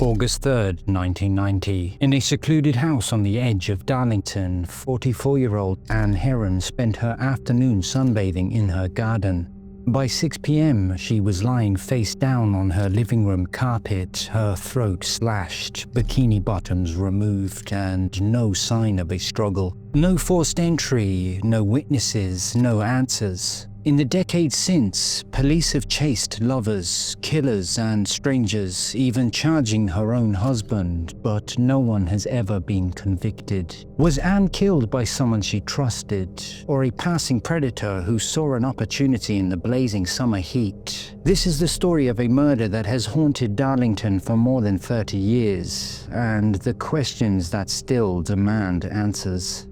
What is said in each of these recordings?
August 3rd, 1990. In a secluded house on the edge of Darlington, 44-year-old Ann Heron spent her afternoon sunbathing in her garden. By 6 p.m., she was lying face down on her living room carpet, her throat slashed, bikini bottoms removed, and no sign of a struggle. No forced entry, no witnesses, no answers. In the decades since, police have chased lovers, killers, and strangers, even charging her own husband, but no one has ever been convicted. Was Ann killed by someone she trusted, or a passing predator who saw an opportunity in the blazing summer heat? This is the story of a murder that has haunted Darlington for more than 30 years, and the questions that still demand answers.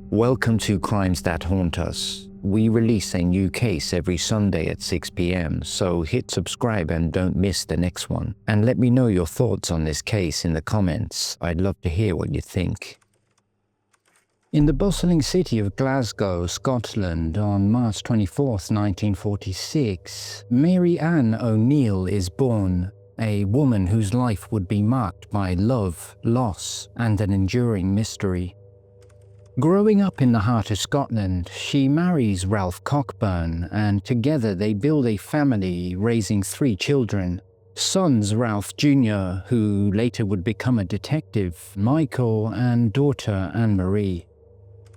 Welcome to Crimes That Haunt Us. We release a new case every Sunday at 6 p.m, so hit subscribe and don't miss the next one. And let me know your thoughts on this case in the comments. I'd love to hear what you think. In the bustling city of Glasgow, Scotland, on March 24, 1946, Mary Ann O'Neill is born, a woman whose life would be marked by love, loss, and an enduring mystery. Growing up in the heart of Scotland, she marries Ralph Cockburn, and together they build a family, raising 3 children. Sons Ralph Jr., who later would become a detective, Michael, and daughter Anne-Marie.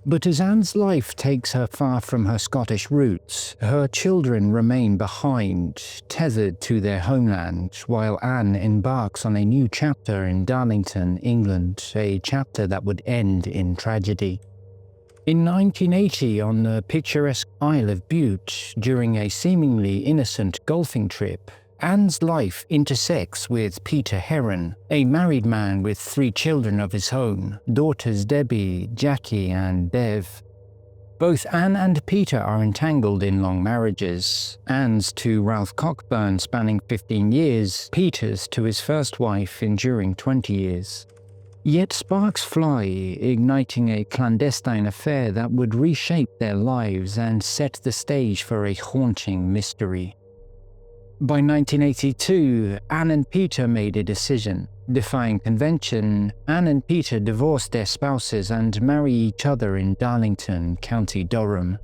But as Anne's life takes her far from her Scottish roots, her children remain behind, tethered to their homeland, while Anne embarks on a new chapter in Darlington, England, a chapter that would end in tragedy. In 1980, on the picturesque Isle of Bute, during a seemingly innocent golfing trip, Anne's life intersects with Peter Heron, a married man with 3 children of his own, daughters Debbie, Jackie, and Bev. Both Anne and Peter are entangled in long marriages, Anne's to Ralph Cockburn spanning 15 years, Peter's to his first wife enduring 20 years. Yet sparks fly, igniting a clandestine affair that would reshape their lives and set the stage for a haunting mystery. By 1982, Anne and Peter made a decision. Defying convention, Anne and Peter divorced their spouses and marry each other in Darlington, County Durham.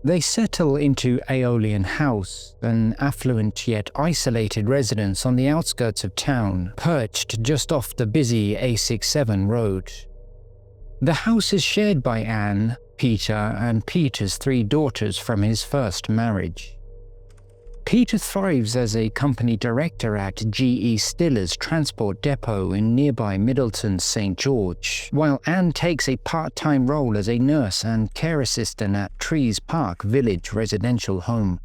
They settle into Aeolian House, an affluent yet isolated residence on the outskirts of town, perched just off the busy A67 road. The house is shared by Anne, Peter, and Peter's 3 daughters from his first marriage. Peter thrives as a company director at GE Stiller's transport depot in nearby Middleton, St. George, while Anne takes a part-time role as a nurse and care assistant at Trees Park Village residential home.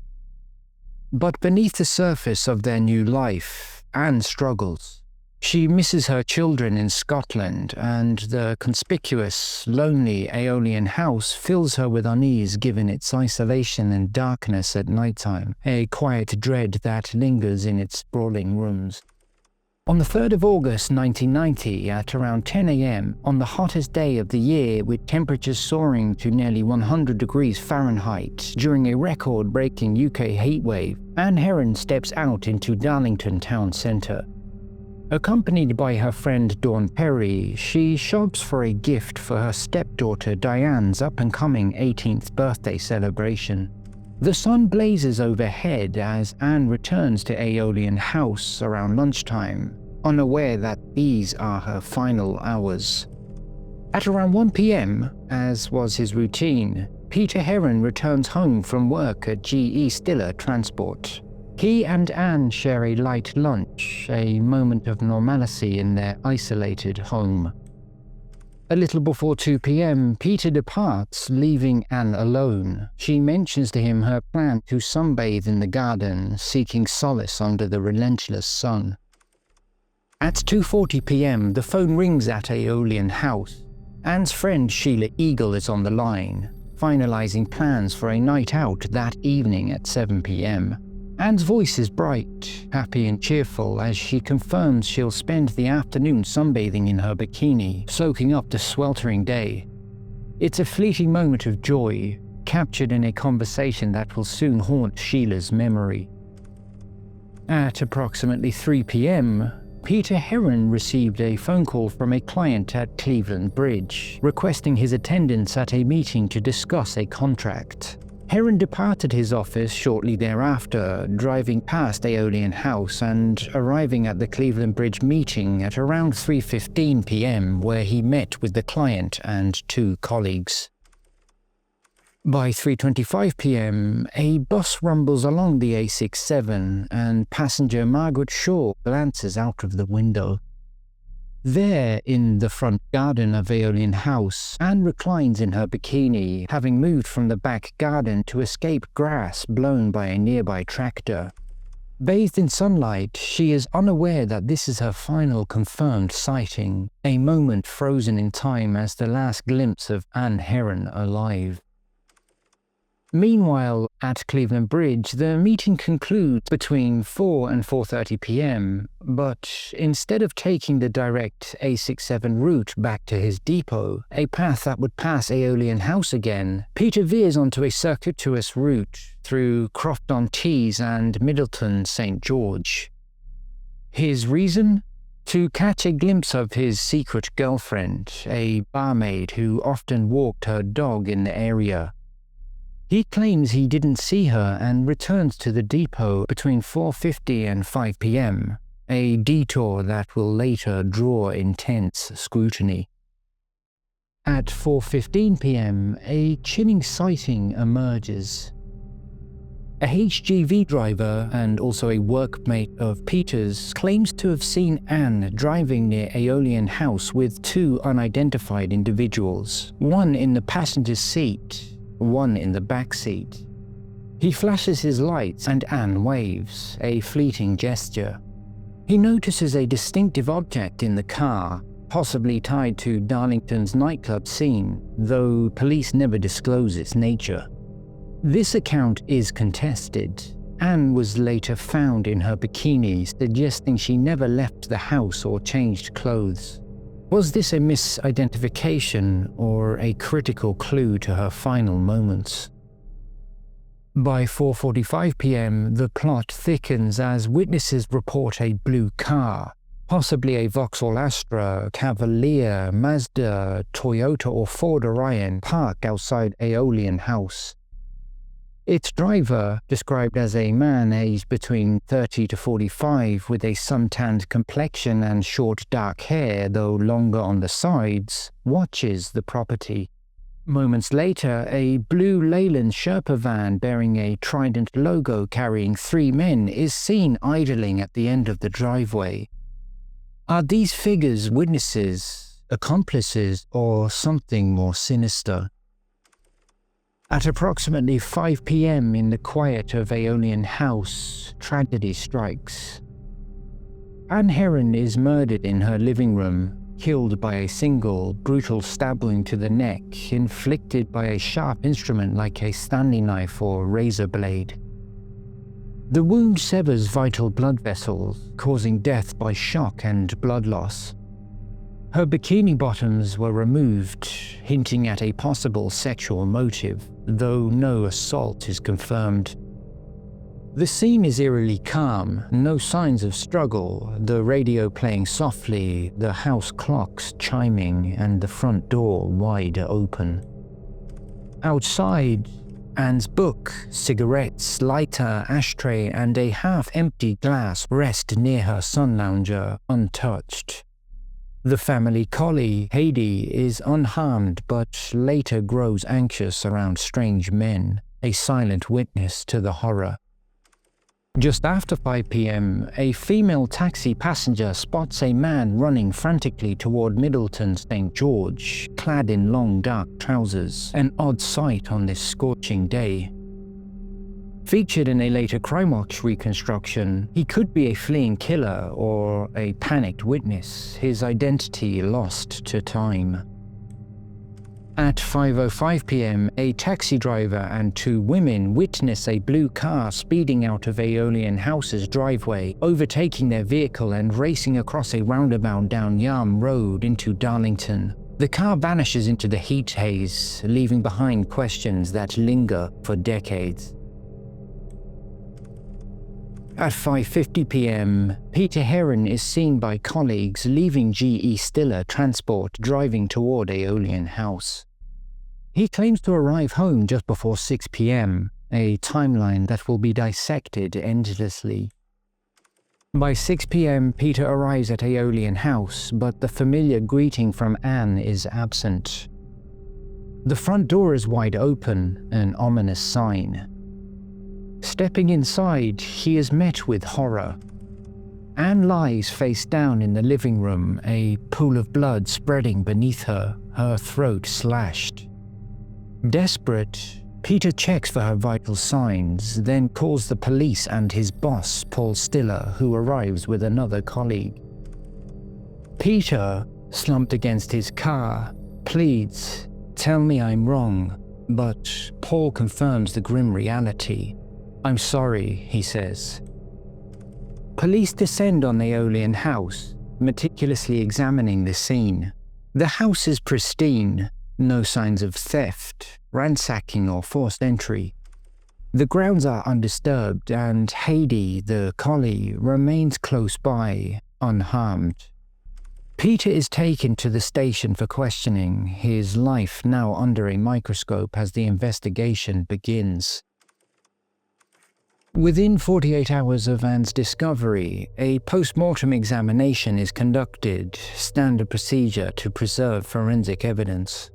But beneath the surface of their new life, Anne struggles. She misses her children in Scotland, and the conspicuous, lonely Aeolian House fills her with unease given its isolation and darkness at nighttime, a quiet dread that lingers in its sprawling rooms. On the 3rd of August 1990, at around 10 a.m., on the hottest day of the year with temperatures soaring to nearly 100 degrees Fahrenheit during a record-breaking UK heatwave, Ann Heron steps out into Darlington town centre. Accompanied by her friend Dawn Perry, she shops for a gift for her stepdaughter Diane's up-and-coming 18th birthday celebration. The sun blazes overhead as Anne returns to Aeolian House around lunchtime, unaware that these are her final hours. At around 1 p.m, as was his routine, Peter Heron returns home from work at GE Stiller Transport. He and Anne share a light lunch, a moment of normalcy in their isolated home. A little before 2 p.m, Peter departs, leaving Anne alone. She mentions to him her plan to sunbathe in the garden, seeking solace under the relentless sun. At 2:40 p.m, the phone rings at Aeolian House. Anne's friend Sheila Eagle is on the line, finalizing plans for a night out that evening at 7 p.m. Anne's voice is bright, happy and cheerful as she confirms she'll spend the afternoon sunbathing in her bikini, soaking up the sweltering day. It's a fleeting moment of joy, captured in a conversation that will soon haunt Sheila's memory. At approximately 3 p.m, Peter Heron received a phone call from a client at Cleveland Bridge, requesting his attendance at a meeting to discuss a contract. Heron departed his office shortly thereafter, driving past Aeolian House and arriving at the Cleveland Bridge meeting at around 3:15 p.m., where he met with the client and two colleagues. By 3:25 p.m., a bus rumbles along the A67 and passenger Margaret Shaw glances out of the window. There, in the front garden of Aeolian House, Anne reclines in her bikini, having moved from the back garden to escape grass blown by a nearby tractor. Bathed in sunlight, she is unaware that this is her final confirmed sighting, a moment frozen in time as the last glimpse of Ann Heron alive. Meanwhile, at Cleveland Bridge, the meeting concludes between 4 and 4:30 p.m., but instead of taking the direct A67 route back to his depot, a path that would pass Aeolian House again, Peter veers onto a circuitous route through Croft-on-Tees and Middleton St. George. His reason? To catch a glimpse of his secret girlfriend, a barmaid who often walked her dog in the area. He claims he didn't see her and returns to the depot between 4:50 and 5 p.m., a detour that will later draw intense scrutiny. At 4:15 p.m., a chilling sighting emerges. A HGV driver and also a workmate of Peter's claims to have seen Anne driving near Aeolian House with two unidentified individuals, one in the passenger seat, one in the back seat. He flashes his lights and Anne waves, a fleeting gesture. He notices a distinctive object in the car, possibly tied to Darlington's nightclub scene, though police never disclose its nature. This account is contested. Anne was later found in her bikini, suggesting she never left the house or changed clothes. Was this a misidentification or a critical clue to her final moments? By 4:45 p.m., the plot thickens as witnesses report a blue car, possibly a Vauxhall Astra, Cavalier, Mazda, Toyota or Ford Orion, parked outside Aeolian House. Its driver, described as a man aged between 30 to 45 with a suntanned complexion and short dark hair, though longer on the sides, watches the property. Moments later, a blue Leyland Sherpa van bearing a Trident logo carrying three men is seen idling at the end of the driveway. Are these figures witnesses, accomplices, or something more sinister? At approximately 5 p.m. in the quiet of Aeolian House, tragedy strikes. Ann Heron is murdered in her living room, killed by a single, brutal stab wound to the neck, inflicted by a sharp instrument like a Stanley knife or razor blade. The wound severs vital blood vessels, causing death by shock and blood loss. Her bikini bottoms were removed, hinting at a possible sexual motive, though no assault is confirmed. The scene is eerily calm, no signs of struggle, the radio playing softly, the house clocks chiming, and the front door wide open. Outside, Anne's book, cigarettes, lighter, ashtray, and a half-empty glass rest near her sun lounger, untouched. The family collie, Heidi, is unharmed but later grows anxious around strange men, a silent witness to the horror. Just after 5 p.m., a female taxi passenger spots a man running frantically toward Middleton St. George, clad in long dark trousers, an odd sight on this scorching day. Featured in a later Crimewatch reconstruction, he could be a fleeing killer or a panicked witness, his identity lost to time. At 5:05 p.m., a taxi driver and two women witness a blue car speeding out of Aeolian House's driveway, overtaking their vehicle and racing across a roundabout down Yarm Road into Darlington. The car vanishes into the heat haze, leaving behind questions that linger for decades. At 5:50 p.m., Peter Heron is seen by colleagues leaving G.E. Stiller Transport driving toward Aeolian House. He claims to arrive home just before 6 p.m., a timeline that will be dissected endlessly. By 6 p.m., Peter arrives at Aeolian House, but the familiar greeting from Ann is absent. The front door is wide open, an ominous sign. Stepping inside, he is met with horror. Ann lies face down in the living room, a pool of blood spreading beneath her, her throat slashed. Desperate, Peter checks for her vital signs, then calls the police and his boss, Paul Stiller, who arrives with another colleague. Peter, slumped against his car, pleads, "Tell me I'm wrong," but Paul confirms the grim reality. "I'm sorry," he says. Police descend on the Aeolian House, meticulously examining the scene. The house is pristine, no signs of theft, ransacking or forced entry. The grounds are undisturbed, and Heidi, the collie, remains close by, unharmed. Peter is taken to the station for questioning, his life now under a microscope as the investigation begins. Within 48 hours of Ann's discovery, a post-mortem examination is conducted, standard procedure to preserve forensic evidence.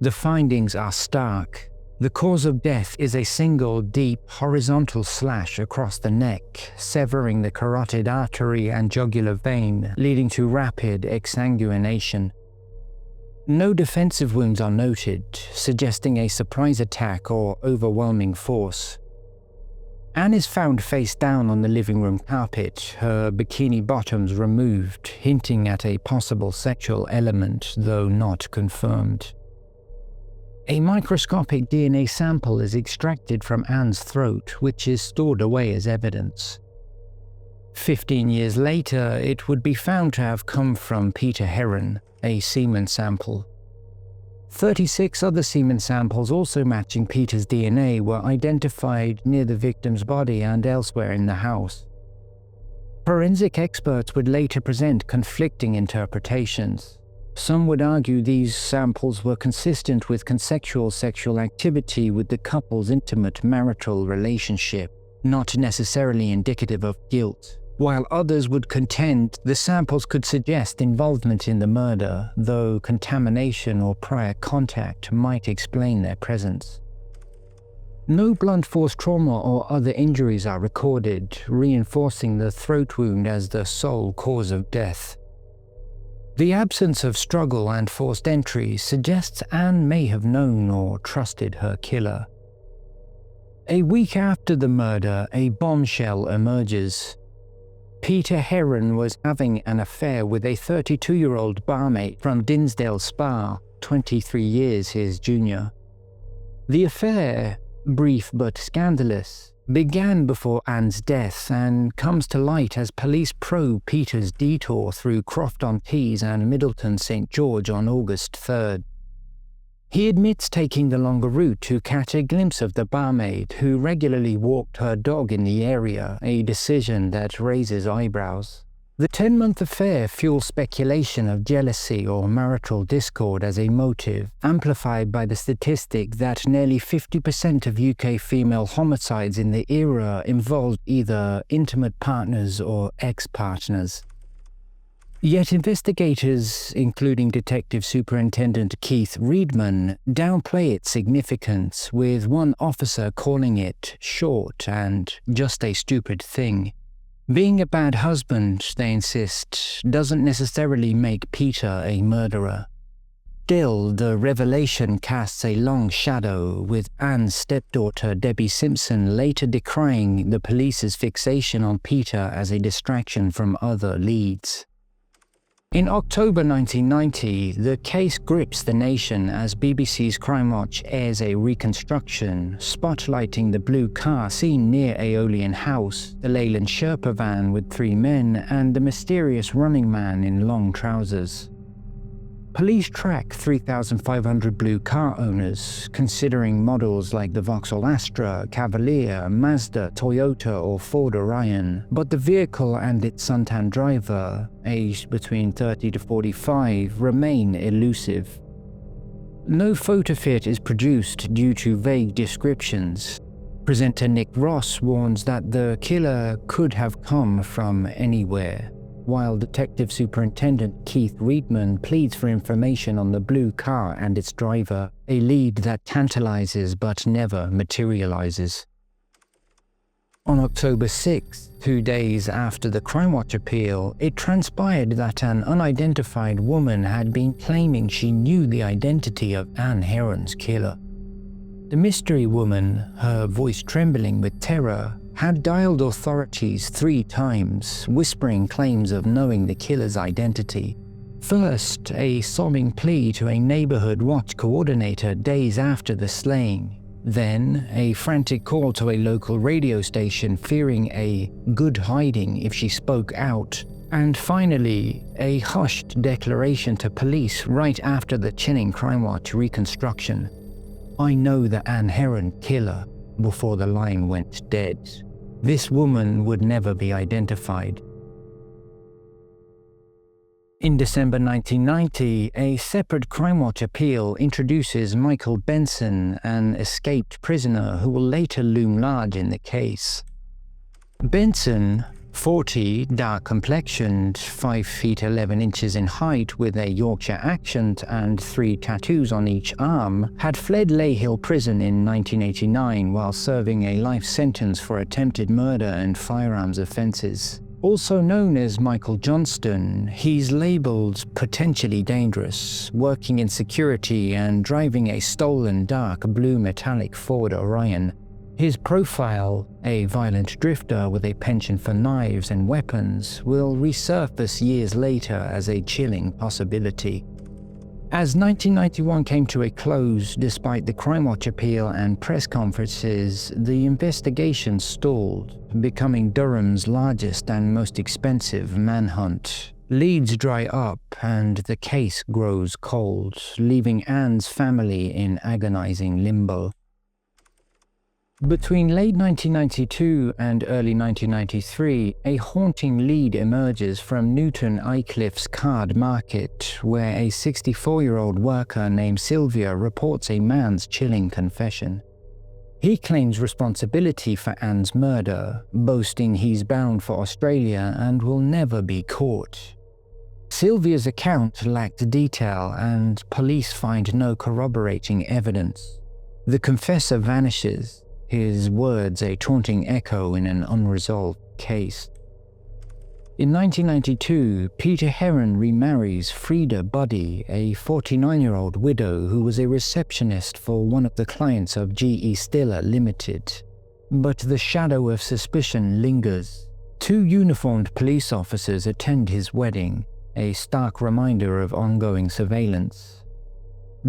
The findings are stark. The cause of death is a single deep horizontal slash across the neck, severing the carotid artery and jugular vein, leading to rapid exsanguination. No defensive wounds are noted, suggesting a surprise attack or overwhelming force. Ann is found face down on the living room carpet, her bikini bottoms removed, hinting at a possible sexual element, though not confirmed. A microscopic DNA sample is extracted from Ann's throat, which is stored away as evidence. 15 years later, it would be found to have come from Peter Heron, a semen sample. 36 other semen samples also matching Peter's DNA were identified near the victim's body and elsewhere in the house. Forensic experts would later present conflicting interpretations. Some would argue these samples were consistent with consensual sexual activity with the couple's intimate marital relationship, not necessarily indicative of guilt, while others would contend the samples could suggest involvement in the murder, though contamination or prior contact might explain their presence. No blunt force trauma or other injuries are recorded, reinforcing the throat wound as the sole cause of death. The absence of struggle and forced entry suggests Ann may have known or trusted her killer. A week after the murder, a bombshell emerges. Peter Heron was having an affair with a 32-year-old barmaid from Dinsdale Spa, 23 years his junior. The affair, brief but scandalous, began before Ann's death and comes to light as police probe Peter's detour through Croft-on-Tees and Middleton St. George on August 3rd. He admits taking the longer route to catch a glimpse of the barmaid who regularly walked her dog in the area, a decision that raises eyebrows. The 10-month affair fuels speculation of jealousy or marital discord as a motive, amplified by the statistic that nearly 50% of UK female homicides in the era involved either intimate partners or ex-partners. Yet investigators, including Detective Superintendent Keith Reedman, downplay its significance, with one officer calling it short and just a stupid thing. Being a bad husband, they insist, doesn't necessarily make Peter a murderer. Still, the revelation casts a long shadow, with Ann's stepdaughter Debbie Simpson later decrying the police's fixation on Peter as a distraction from other leads. In October 1990, the case grips the nation as BBC's Crimewatch airs a reconstruction, spotlighting the blue car seen near Aeolian House, the Leyland Sherpa van with 3 men, and the mysterious running man in long trousers. Police track 3,500 blue car owners, considering models like the Vauxhall Astra, Cavalier, Mazda, Toyota or Ford Orion, but the vehicle and its suntan driver, aged between 30 to 45, remain elusive. No photo fit is produced due to vague descriptions. Presenter Nick Ross warns that the killer could have come from anywhere, while Detective Superintendent Keith Reedman pleads for information on the blue car and its driver, a lead that tantalizes but never materializes. On October 6, 2 days after the Crimewatch appeal, it transpired that an unidentified woman had been claiming she knew the identity of Ann Heron's killer. The mystery woman, her voice trembling with terror, had dialed authorities 3 times, whispering claims of knowing the killer's identity. First, a sobbing plea to a neighborhood watch coordinator days after the slaying. Then, a frantic call to a local radio station fearing a good hiding if she spoke out. And finally, a hushed declaration to police right after the chilling Crimewatch reconstruction. "I know the Ann Heron killer," before the line went dead. This woman would never be identified. In December 1990, a separate Crimewatch appeal introduces Michael Benson, an escaped prisoner who will later loom large in the case. Benson, 40, dark-complexioned, 5 feet 11 inches in height with a Yorkshire accent and 3 tattoos on each arm, had fled Ley Hill Prison in 1989 while serving a life sentence for attempted murder and firearms offences. Also known as Michael Johnston, he's labelled potentially dangerous, working in security and driving a stolen dark blue metallic Ford Orion. His profile, a violent drifter with a penchant for knives and weapons, will resurface years later as a chilling possibility. As 1991 came to a close, despite the Crimewatch appeal and press conferences, the investigation stalled, becoming Durham's largest and most expensive manhunt. Leads dry up and the case grows cold, leaving Ann's family in agonizing limbo. Between late 1992 and early 1993, a haunting lead emerges from Newton Aycliffe's card market, where a 64-year-old worker named Sylvia reports a man's chilling confession. He claims responsibility for Ann's murder, boasting he's bound for Australia and will never be caught. Sylvia's account lacked detail, and police find no corroborating evidence. The confessor vanishes, his words a taunting echo in an unresolved case. In 1992, Peter Heron remarries Frida Buddy, a 49-year-old widow who was a receptionist for one of the clients of G.E. Stiller Limited. But the shadow of suspicion lingers. 2 uniformed police officers attend his wedding, a stark reminder of ongoing surveillance.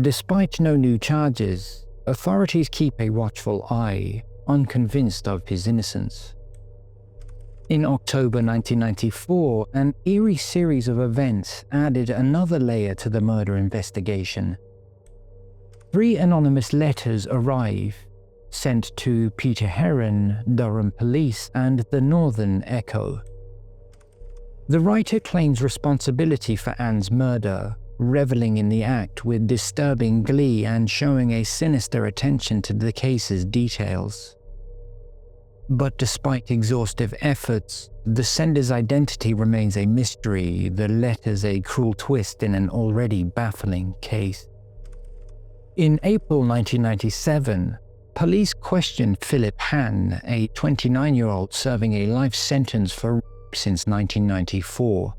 Despite no new charges, authorities keep a watchful eye, unconvinced of his innocence. In October 1994, an eerie series of events added another layer to the murder investigation. 3 anonymous letters arrive, sent to Peter Heron, Durham Police, and the Northern Echo. The writer claims responsibility for Ann's murder, reveling in the act with disturbing glee and showing a sinister attention to the case's details. But despite exhaustive efforts, the sender's identity remains a mystery, the letters a cruel twist in an already baffling case. In April 1997, police questioned Philip Hann, a 29-year-old serving a life sentence for rape since 1994.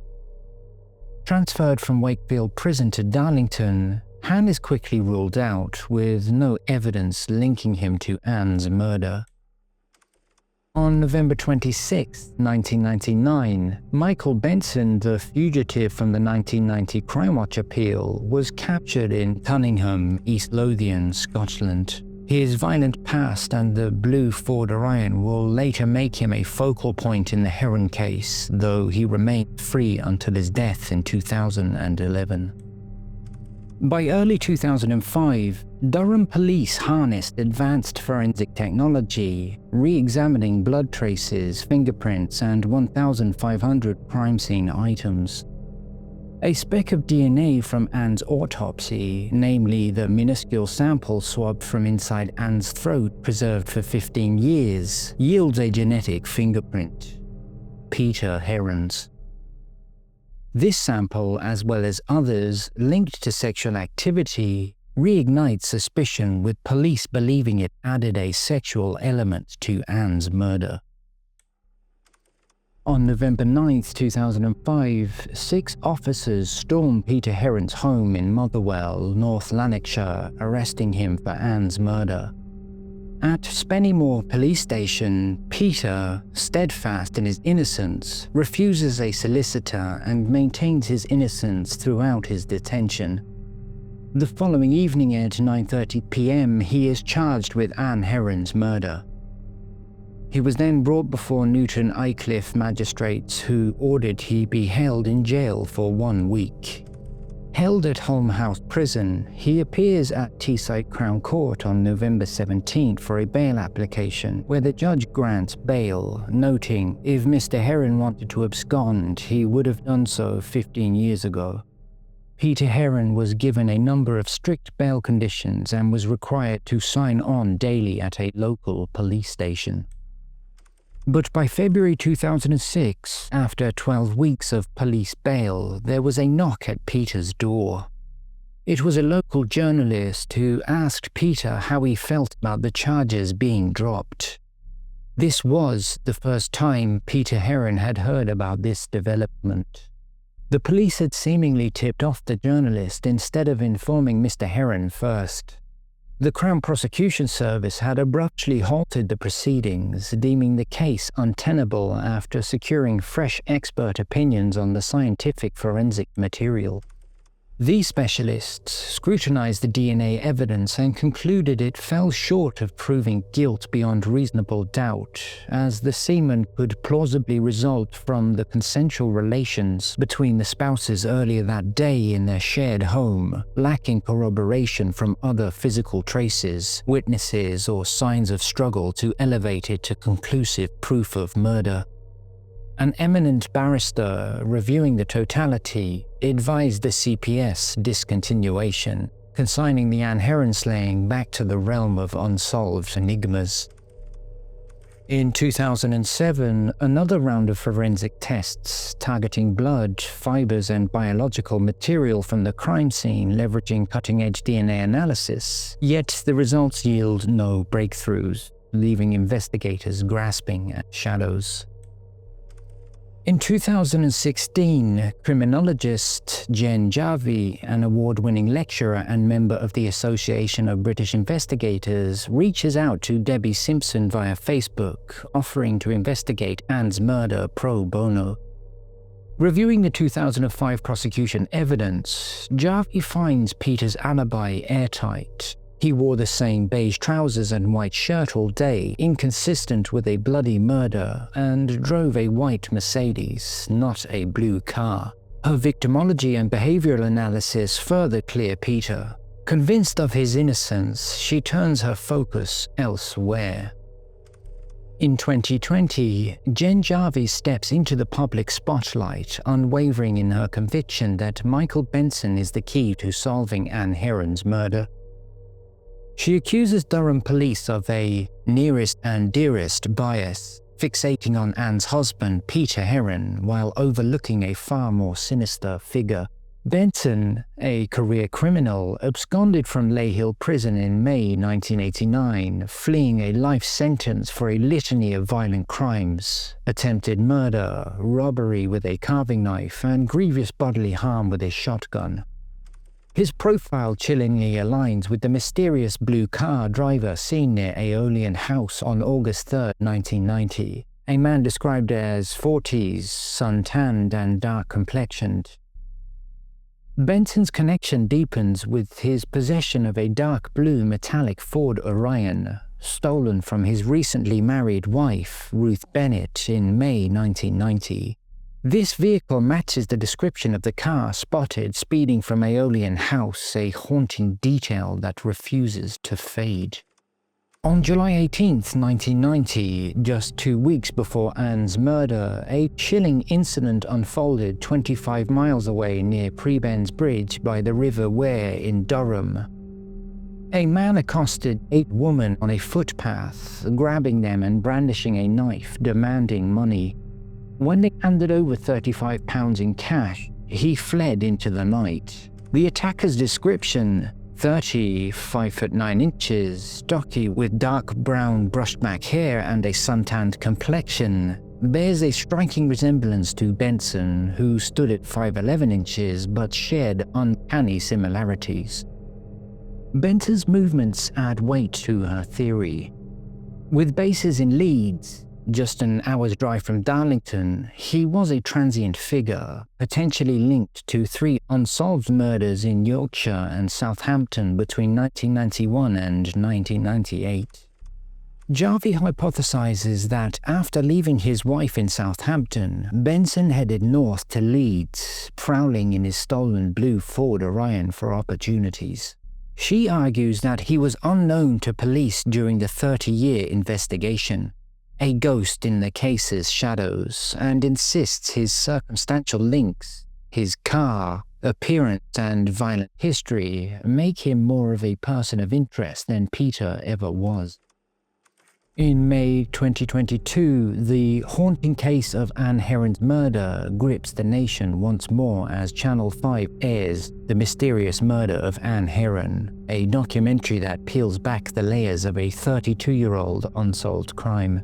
Transferred from Wakefield Prison to Darlington, Hann is quickly ruled out, with no evidence linking him to Ann's murder. On November 26, 1999, Michael Benson, the fugitive from the 1990 Crimewatch appeal, was captured in Cunningham, East Lothian, Scotland. His violent past and the blue Ford Orion will later make him a focal point in the Heron case, though he remained free until his death in 2011. By early 2005, Durham police harnessed advanced forensic technology, re-examining blood traces, fingerprints, and 1,500 crime scene items. A speck of DNA from Ann's autopsy, namely the minuscule sample swab from inside Ann's throat preserved for 15 years, yields a genetic fingerprint: Peter Heron's. This sample, as well as others linked to sexual activity, reignites suspicion, with police believing it added a sexual element to Ann's murder. On November 9, 2005, 6 officers stormed Peter Heron's home in Motherwell, North Lanarkshire, arresting him for Ann's murder. At Spennymoor Police Station, Peter, steadfast in his innocence, refuses a solicitor and maintains his innocence throughout his detention. The following evening at 9:30 p.m, he is charged with Ann Heron's murder. He was then brought before Newton Aycliffe magistrates, who ordered he be held in jail for 1 week. Held at Holme House Prison, he appears at Teesside Crown Court on November 17 for a bail application, where the judge grants bail, noting if Mr. Heron wanted to abscond, he would have done so 15 years ago. Peter Heron was given a number of strict bail conditions and was required to sign on daily at a local police station. But by February 2006, after 12 weeks of police bail, there was a knock at Peter's door. It was a local journalist who asked Peter how he felt about the charges being dropped. This was the first time Peter Heron had heard about this development. The police had seemingly tipped off the journalist instead of informing Mr. Heron first. The Crown Prosecution Service had abruptly halted the proceedings, deeming the case untenable after securing fresh expert opinions on the scientific forensic material. These specialists scrutinized the DNA evidence and concluded it fell short of proving guilt beyond reasonable doubt, as the semen could plausibly result from the consensual relations between the spouses earlier that day in their shared home, lacking corroboration from other physical traces, witnesses, or signs of struggle to elevate it to conclusive proof of murder. An eminent barrister reviewing the totality advised the CPS discontinuation, consigning the Ann Heron slaying back to the realm of unsolved enigmas. In 2007, another round of forensic tests targeting blood, fibers, and biological material from the crime scene, leveraging cutting-edge DNA analysis, yet the results yield no breakthroughs, leaving investigators grasping at shadows. In 2016, criminologist Jen Jarvie, an award-winning lecturer and member of the Association of British Investigators, reaches out to Debbie Simpson via Facebook, offering to investigate Ann's murder pro bono. Reviewing the 2005 prosecution evidence, Jarvie finds Peter's alibi airtight. He wore the same beige trousers and white shirt all day, inconsistent with a bloody murder, and drove a white Mercedes, not a blue car. Her victimology and behavioral analysis further clear Peter. Convinced of his innocence, she turns her focus elsewhere. In 2020, Jen Jarvie steps into the public spotlight, unwavering in her conviction that Michael Benson is the key to solving Ann Heron's murder. She accuses Durham police of a nearest and dearest bias, fixating on Ann's husband, Peter Heron, while overlooking a far more sinister figure. Benson, a career criminal, absconded from Lay Hill Prison in May 1989, fleeing a life sentence for a litany of violent crimes: attempted murder, robbery with a carving knife, and grievous bodily harm with a shotgun. His profile chillingly aligns with the mysterious blue car driver seen near Aeolian House on August 3, 1990, a man described as 40s, sun-tanned and dark-complexioned. Benson's connection deepens with his possession of a dark blue metallic Ford Orion, stolen from his recently married wife, Ruth Bennett, in May 1990. This vehicle matches the description of the car spotted speeding from Aeolian House, a haunting detail that refuses to fade. On July 18, 1990, just 2 weeks before Ann's murder, a chilling incident unfolded 25 miles away near Prebends Bridge by the River Wear in Durham. A man accosted 8 women on a footpath, grabbing them and brandishing a knife, demanding money. When they handed over £35 in cash, he fled into the night. The attacker's description: 30, 5'9", stocky with dark brown brushed back hair and a suntanned complexion, bears a striking resemblance to Benson, who stood at 5'11" but shared uncanny similarities. Benson's movements add weight to her theory. With bases in Leeds, just an hour's drive from Darlington, he was a transient figure, potentially linked to 3 unsolved murders in Yorkshire and Southampton between 1991 and 1998. Jarvie hypothesizes that after leaving his wife in Southampton, Benson headed north to Leeds, prowling in his stolen blue Ford Orion for opportunities. She argues that he was unknown to police during the 30-year investigation, a ghost in the case's shadows, and insists his circumstantial links, his car, appearance, and violent history make him more of a person of interest than Peter ever was. In May 2022, the haunting case of Ann Heron's murder grips the nation once more as Channel 5 airs The Mysterious Murder of Ann Heron, a documentary that peels back the layers of a 32-year-old unsolved crime.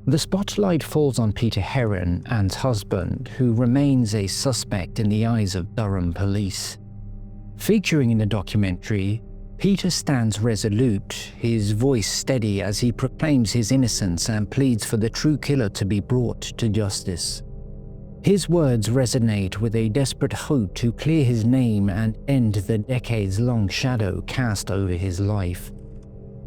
The spotlight falls on Peter Heron, Ann's husband, who remains a suspect in the eyes of Durham police. Featuring in the documentary, Peter stands resolute, his voice steady as he proclaims his innocence and pleads for the true killer to be brought to justice. His words resonate with a desperate hope to clear his name and end the decades-long shadow cast over his life.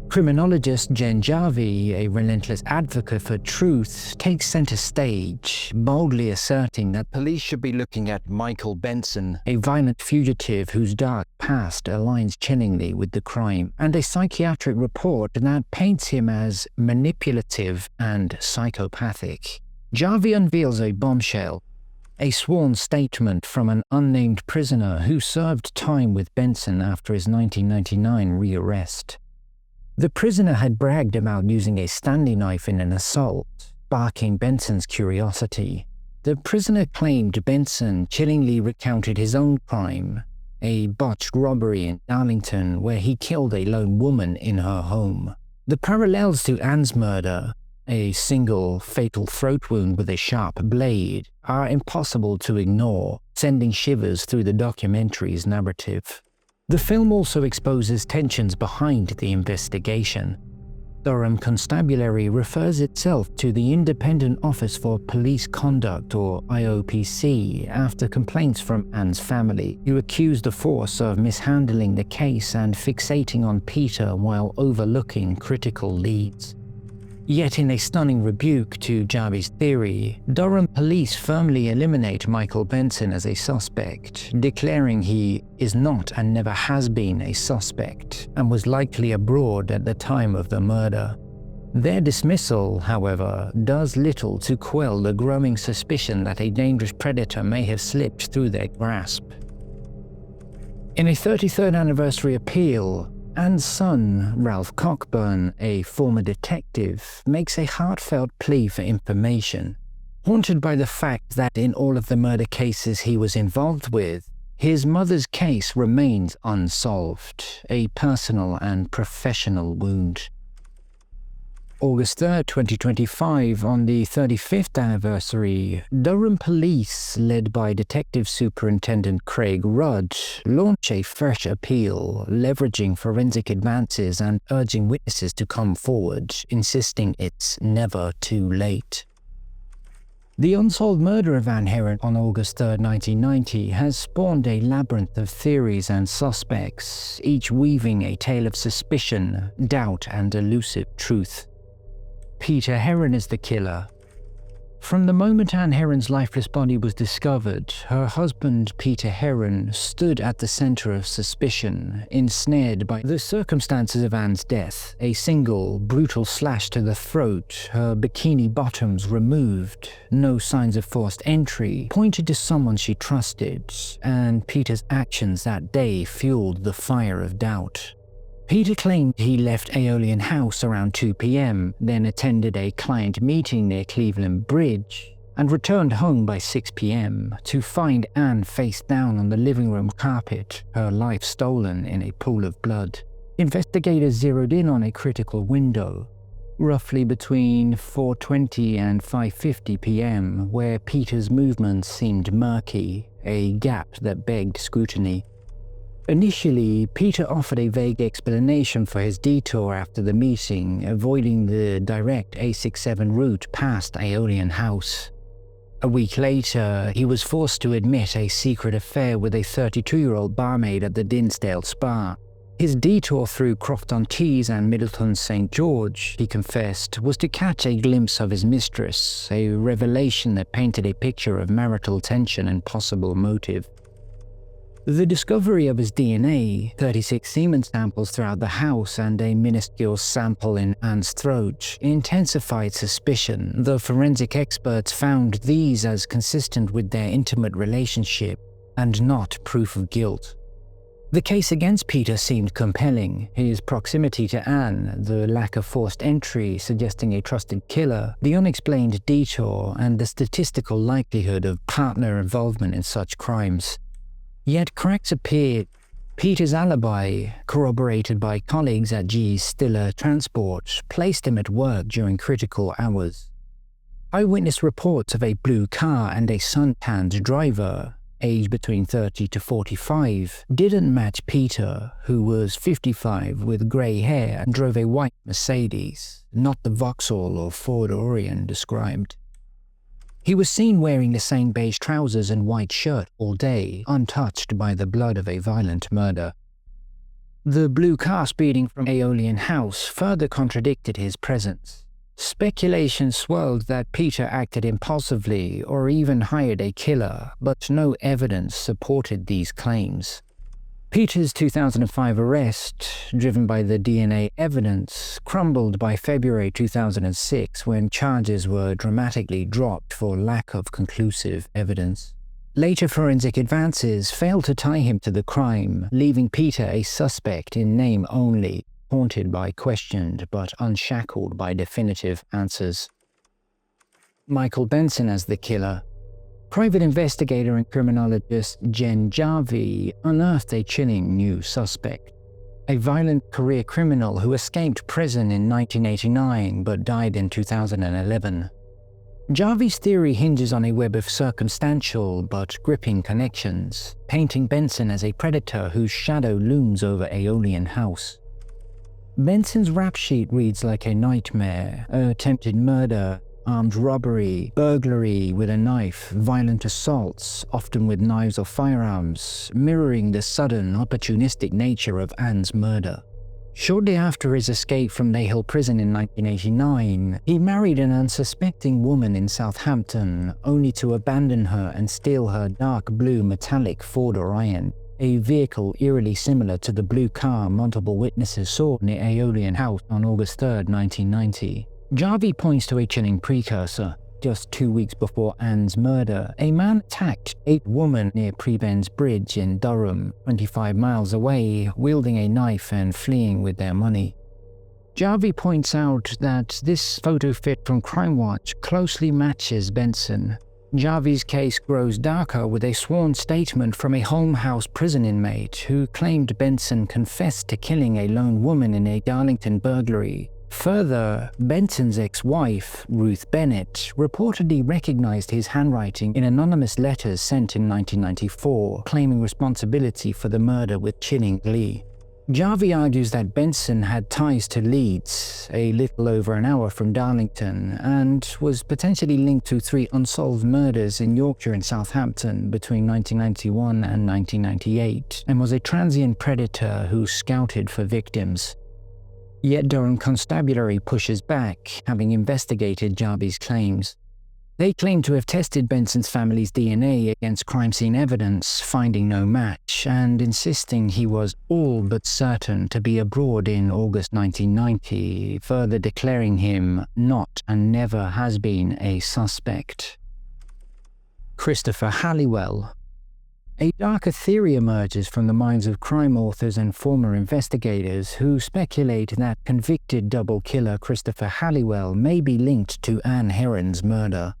Criminologist Jen Jarvie, a relentless advocate for truth, takes center stage, boldly asserting that police should be looking at Michael Benson, a violent fugitive whose dark past aligns chillingly with the crime, and a psychiatric report that paints him as manipulative and psychopathic. Jarvie unveils a bombshell, a sworn statement from an unnamed prisoner who served time with Benson after his 1999 rearrest. The prisoner had bragged about using a Stanley knife in an assault, sparking Benson's curiosity. The prisoner claimed Benson chillingly recounted his own crime, a botched robbery in Darlington where he killed a lone woman in her home. The parallels to Ann's murder, a single fatal throat wound with a sharp blade, are impossible to ignore, sending shivers through the documentary's narrative. The film also exposes tensions behind the investigation. Durham Constabulary refers itself to the Independent Office for Police Conduct, or IOPC, after complaints from Ann's family, who accused the force of mishandling the case and fixating on Peter while overlooking critical leads. Yet in a stunning rebuke to Jarvie's theory, Durham police firmly eliminate Michael Benson as a suspect, declaring he is not and never has been a suspect, and was likely abroad at the time of the murder. Their dismissal, however, does little to quell the growing suspicion that a dangerous predator may have slipped through their grasp. In a 33rd anniversary appeal, Ann's son, Ralph Cockburn, a former detective, makes a heartfelt plea for information. Haunted by the fact that in all of the murder cases he was involved with, his mother's case remains unsolved, a personal and professional wound. August 3, 2025, on the 35th anniversary, Durham Police, led by Detective Superintendent Craig Rudd, launch a fresh appeal, leveraging forensic advances and urging witnesses to come forward, insisting it's never too late. The unsolved murder of Ann Heron on August 3, 1990 has spawned a labyrinth of theories and suspects, each weaving a tale of suspicion, doubt, and elusive truth. Peter Heron is the killer. From the moment Ann Heron's lifeless body was discovered, her husband, Peter Heron, stood at the center of suspicion, ensnared by the circumstances of Ann's death: a single, brutal slash to the throat, her bikini bottoms removed, no signs of forced entry, pointed to someone she trusted, and Peter's actions that day fueled the fire of doubt. Peter claimed he left Aeolian House around 2 p.m., then attended a client meeting near Cleveland Bridge, and returned home by 6 p.m. to find Ann face down on the living room carpet, her life stolen in a pool of blood. Investigators zeroed in on a critical window, roughly between 4:20 and 5:50 p.m., where Peter's movements seemed murky, a gap that begged scrutiny. Initially, Peter offered a vague explanation for his detour after the meeting, avoiding the direct A67 route past Aeolian House. A week later, he was forced to admit a secret affair with a 32-year-old barmaid at the Dinsdale Spa. His detour through Crofton-Tees and Middleton St. George, he confessed, was to catch a glimpse of his mistress, a revelation that painted a picture of marital tension and possible motive. The discovery of his DNA, 36 semen samples throughout the house and a minuscule sample in Ann's throat, intensified suspicion, though forensic experts found these as consistent with their intimate relationship and not proof of guilt. The case against Peter seemed compelling: his proximity to Ann, the lack of forced entry suggesting a trusted killer, the unexplained detour, and the statistical likelihood of partner involvement in such crimes. Yet cracks appeared. Peter's alibi, corroborated by colleagues at GE's Stiller Transport, placed him at work during critical hours. Eyewitness reports of a blue car and a sun-tanned driver, aged between 30 to 45, didn't match Peter, who was 55 with grey hair and drove a white Mercedes, not the Vauxhall or Ford Orion described. He was seen wearing the same beige trousers and white shirt all day, untouched by the blood of a violent murder. The blue car speeding from Aeolian House further contradicted his presence. Speculation swirled that Peter acted impulsively or even hired a killer, but no evidence supported these claims. Peter's 2005 arrest, driven by the DNA evidence, crumbled by February 2006 when charges were dramatically dropped for lack of conclusive evidence. Later forensic advances failed to tie him to the crime, leaving Peter a suspect in name only, haunted by questioned but unshackled by definitive answers. Michael Benson as the killer. Private investigator and criminologist Jen Jarvie unearthed a chilling new suspect. A violent career criminal who escaped prison in 1989 but died in 2011. Jarvie's theory hinges on a web of circumstantial but gripping connections, painting Benson as a predator whose shadow looms over Aeolian House. Benson's rap sheet reads like a nightmare: attempted murder, armed robbery, burglary with a knife, violent assaults, often with knives or firearms, mirroring the sudden, opportunistic nature of Ann's murder. Shortly after his escape from Nahal Prison in 1989, he married an unsuspecting woman in Southampton, only to abandon her and steal her dark blue metallic Ford Orion, a vehicle eerily similar to the blue car multiple witnesses saw near Aeolian House on August 3, 1990. Jarvie points to a chilling precursor. Just 2 weeks before Ann's murder, a man attacked 8 women near Prebends Bridge in Durham, 25 miles away, wielding a knife and fleeing with their money. Jarvie points out that this photo fit from Crimewatch closely matches Benson. Jarvie's case grows darker with a sworn statement from a Holme House prison inmate who claimed Benson confessed to killing a lone woman in a Darlington burglary. Further, Benson's ex-wife, Ruth Bennett, reportedly recognized his handwriting in anonymous letters sent in 1994, claiming responsibility for the murder with chilling glee. Jarvie argues that Benson had ties to Leeds, a little over an hour from Darlington, and was potentially linked to 3 unsolved murders in Yorkshire and Southampton between 1991 and 1998, and was a transient predator who scouted for victims. Yet Durham Constabulary pushes back, having investigated Jarvie's claims. They claim to have tested Benson's family's DNA against crime scene evidence, finding no match, and insisting he was all but certain to be abroad in August 1990, further declaring him not and never has been a suspect. Christopher Haliwell. A darker theory emerges from the minds of crime authors and former investigators who speculate that convicted double killer Christopher Haliwell may be linked to Ann Heron's murder.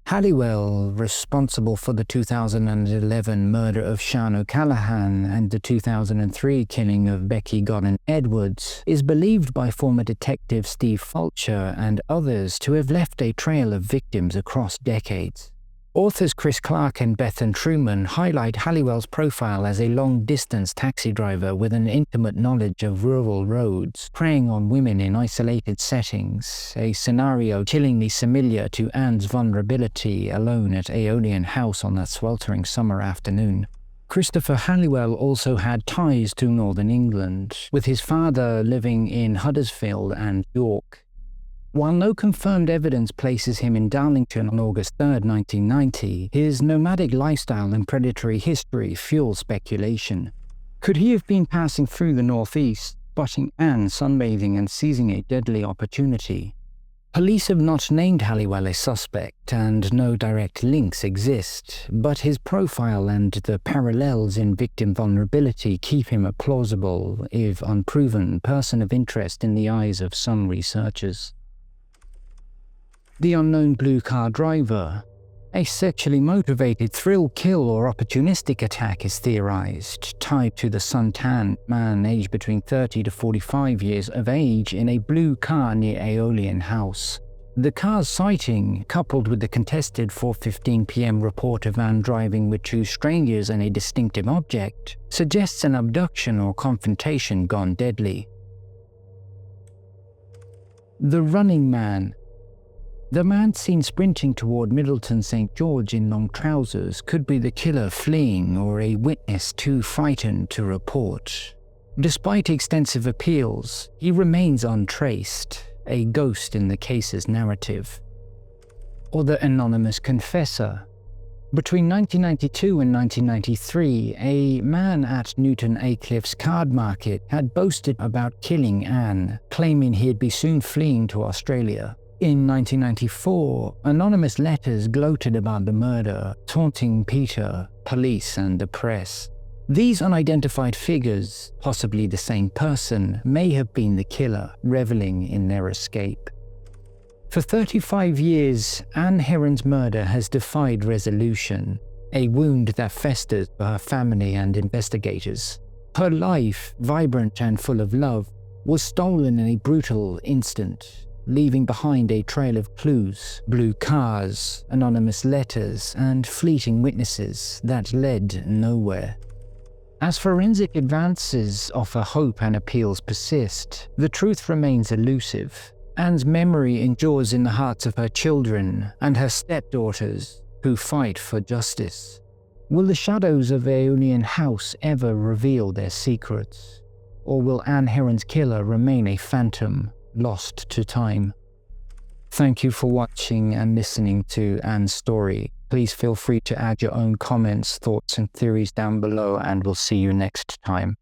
Haliwell, responsible for the 2011 murder of Sian O'Callaghan and the 2003 killing of Becky Godden Edwards, is believed by former detective Steve Fulcher and others to have left a trail of victims across decades. Authors Chris Clark and Bethan Truman highlight Haliwell's profile as a long-distance taxi driver with an intimate knowledge of rural roads, preying on women in isolated settings, a scenario chillingly similar to Ann's vulnerability alone at Aeolian House on that sweltering summer afternoon. Christopher Haliwell also had ties to northern England, with his father living in Huddersfield and York. While no confirmed evidence places him in Darlington on August 3, 1990, his nomadic lifestyle and predatory history fuel speculation. Could he have been passing through the northeast, spotting Ann sunbathing and seizing a deadly opportunity? Police have not named Haliwell a suspect, and no direct links exist, but his profile and the parallels in victim vulnerability keep him a plausible, if unproven, person of interest in the eyes of some researchers. The unknown blue car driver. A sexually motivated thrill kill or opportunistic attack is theorized, tied to the suntanned man aged between 30 to 45 years of age in a blue car near Aeolian House. The car's sighting, coupled with the contested 4:15 p.m. report of Ann driving with two strangers and a distinctive object, suggests an abduction or confrontation gone deadly. The running man. The man seen sprinting toward Middleton St. George in long trousers could be the killer fleeing or a witness too frightened to report. Despite extensive appeals, he remains untraced, a ghost in the case's narrative. Or the anonymous confessor. Between 1992 and 1993, a man at Newton Aycliffe's card market had boasted about killing Ann, claiming he'd be soon fleeing to Australia. In 1994, anonymous letters gloated about the murder, taunting Peter, police, and the press. These unidentified figures, possibly the same person, may have been the killer, reveling in their escape. For 35 years, Ann Heron's murder has defied resolution, a wound that festers for her family and investigators. Her life, vibrant and full of love, was stolen in a brutal instant, leaving behind a trail of clues, blue cars, anonymous letters, and fleeting witnesses that led nowhere. As forensic advances offer hope and appeals persist, the truth remains elusive. Ann's memory endures in the hearts of her children and her stepdaughters, who fight for justice. Will the shadows of Aeolian House ever reveal their secrets? Or will Ann Heron's killer remain a phantom, lost to time? Thank you for watching and listening to Ann's story. Please feel free to add your own comments, thoughts, and theories down below, and we'll see you next time.